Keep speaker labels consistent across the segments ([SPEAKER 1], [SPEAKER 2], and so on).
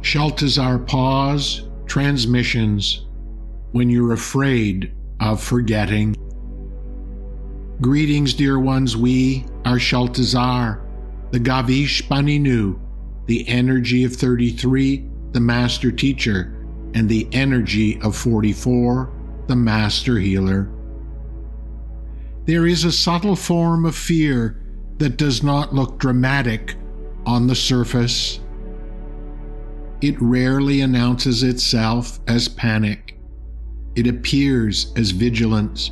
[SPEAKER 1] Shaltazar pause transmissions when you're afraid of forgetting. Greetings, dear ones. We are Shaltazar, the Gavish Baninu, the energy of 33, the Master Teacher, and the energy of 44, the Master Healer. There is a subtle form of fear that does not look dramatic on the surface. It rarely announces itself as panic. It appears as vigilance,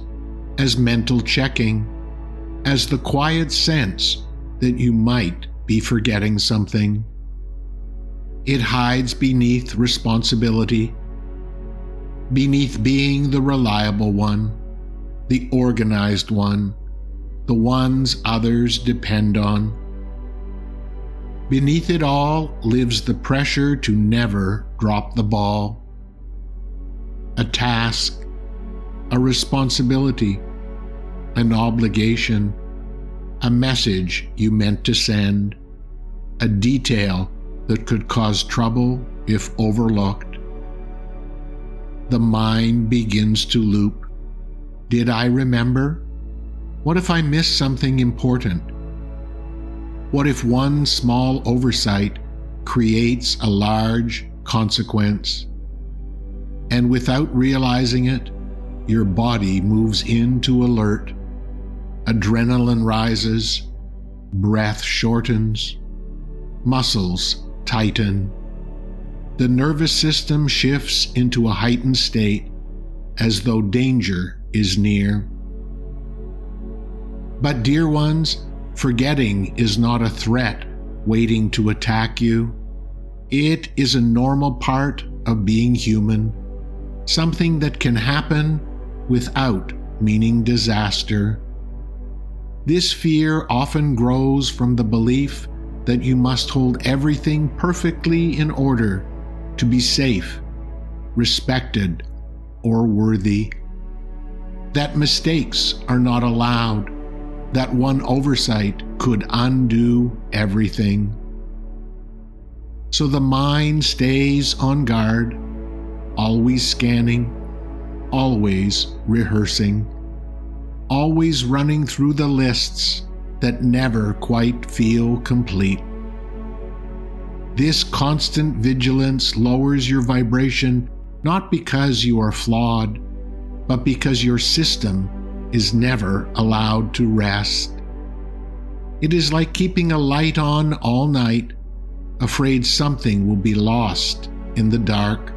[SPEAKER 1] as mental checking, as the quiet sense that you might be forgetting something. It hides beneath responsibility, beneath being the reliable one, the organized one, the ones others depend on. Beneath it all lives the pressure to never drop the ball. A task, a responsibility, an obligation, a message you meant to send, a detail that could cause trouble if overlooked. The mind begins to loop. Did I remember? What if I missed something important? What if one small oversight creates a large consequence? And without realizing it, your body moves into alert. Adrenaline rises, breath shortens, muscles tighten. The nervous system shifts into a heightened state as though danger is near. But dear ones, forgetting is not a threat waiting to attack you. It is a normal part of being human, something that can happen without meaning disaster. This fear often grows from the belief that you must hold everything perfectly in order to be safe, respected, or worthy. That mistakes are not allowed, that one oversight could undo everything. So the mind stays on guard, always scanning, always rehearsing, always running through the lists that never quite feel complete. This constant vigilance lowers your vibration not because you are flawed, but because your system is never allowed to rest. It is like keeping a light on all night, afraid something will be lost in the dark.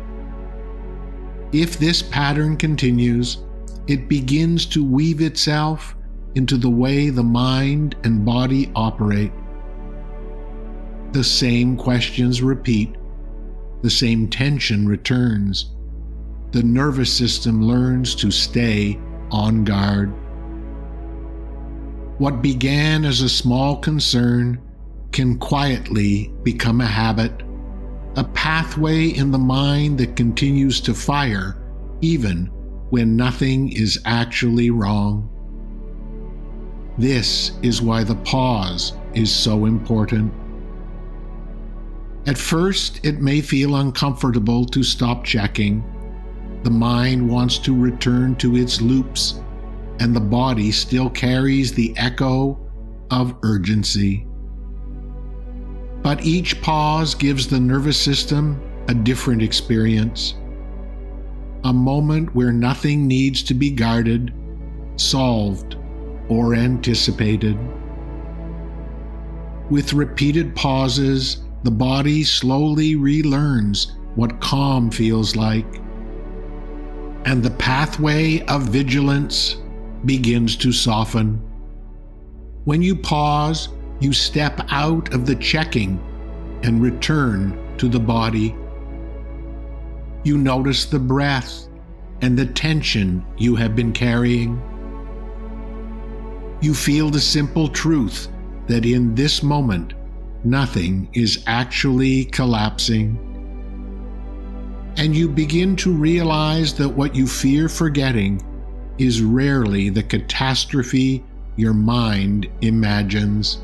[SPEAKER 1] If this pattern continues, it begins to weave itself into the way the mind and body operate. The same questions repeat, the same tension returns. The nervous system learns to stay on guard. What began as a small concern can quietly become a habit, a pathway in the mind that continues to fire even when nothing is actually wrong. This is why the pause is so important. At first, it may feel uncomfortable to stop checking. The mind wants to return to its loops, and the body still carries the echo of urgency. But each pause gives the nervous system a different experience. A moment where nothing needs to be guarded, solved, or anticipated. With repeated pauses, the body slowly relearns what calm feels like, and the pathway of vigilance begins to soften. When you pause, you step out of the checking and return to the body. You notice the breath and the tension you have been carrying. You feel the simple truth that in this moment, nothing is actually collapsing. And you begin to realize that what you fear forgetting is rarely the catastrophe your mind imagines.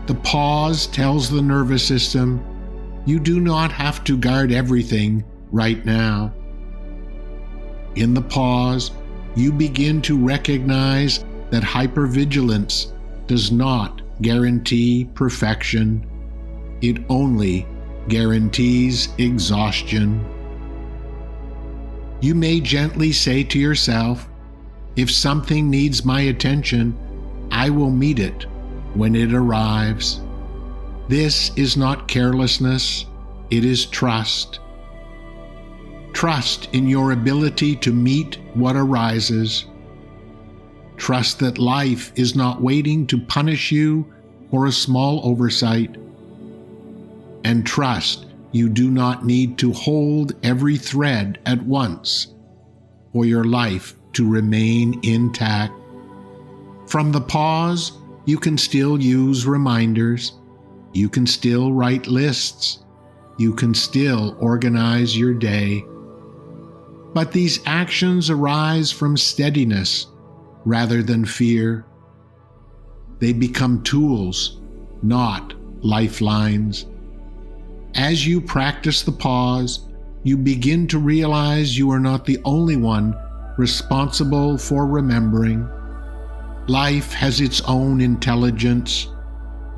[SPEAKER 1] The pause tells the nervous system, You do not have to guard everything right now. In the pause, you begin to recognize that hypervigilance does not guarantee perfection. It only guarantees exhaustion. You may gently say to yourself, if something needs my attention, I will meet it when it arrives. This is not carelessness, it is trust. Trust in your ability to meet what arises. Trust that life is not waiting to punish you for a small oversight. And trust you do not need to hold every thread at once for your life to remain intact. From the pause, you can still use reminders. You can still write lists. You can still organize your day. But these actions arise from steadiness rather than fear. They become tools, not lifelines. As you practice the pause, you begin to realize you are not the only one responsible for remembering. Life has its own intelligence.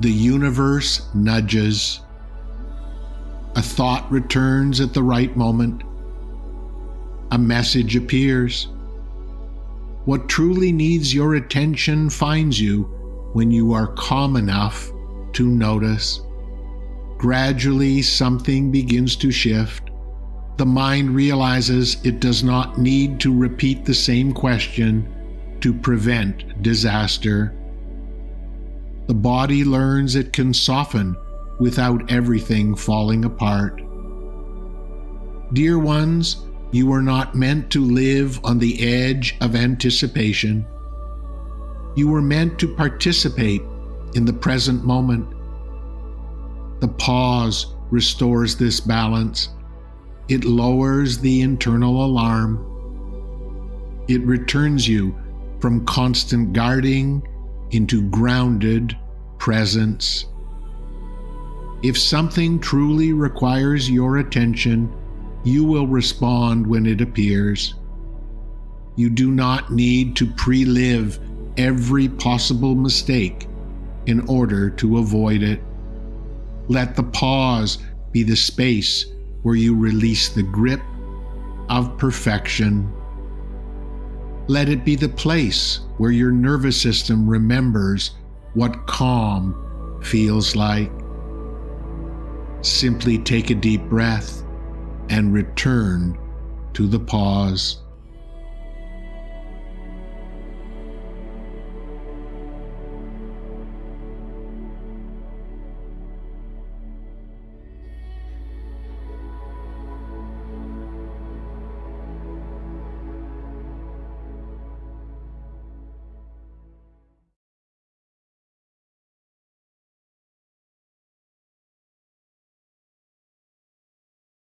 [SPEAKER 1] The universe nudges. A thought returns at the right moment. A message appears. What truly needs your attention finds you when you are calm enough to notice. Gradually, something begins to shift. The mind realizes it does not need to repeat the same question to prevent disaster. The body learns it can soften without everything falling apart. Dear ones, you are not meant to live on the edge of anticipation. You were meant to participate in the present moment. The pause restores this balance. It lowers the internal alarm. It returns you from constant guarding into grounded presence. If something truly requires your attention, you will respond when it appears. You do not need to pre-live every possible mistake in order to avoid it. Let the pause be the space where you release the grip of perfection. Let it be the place where your nervous system remembers what calm feels like. Simply take a deep breath and return to the pause.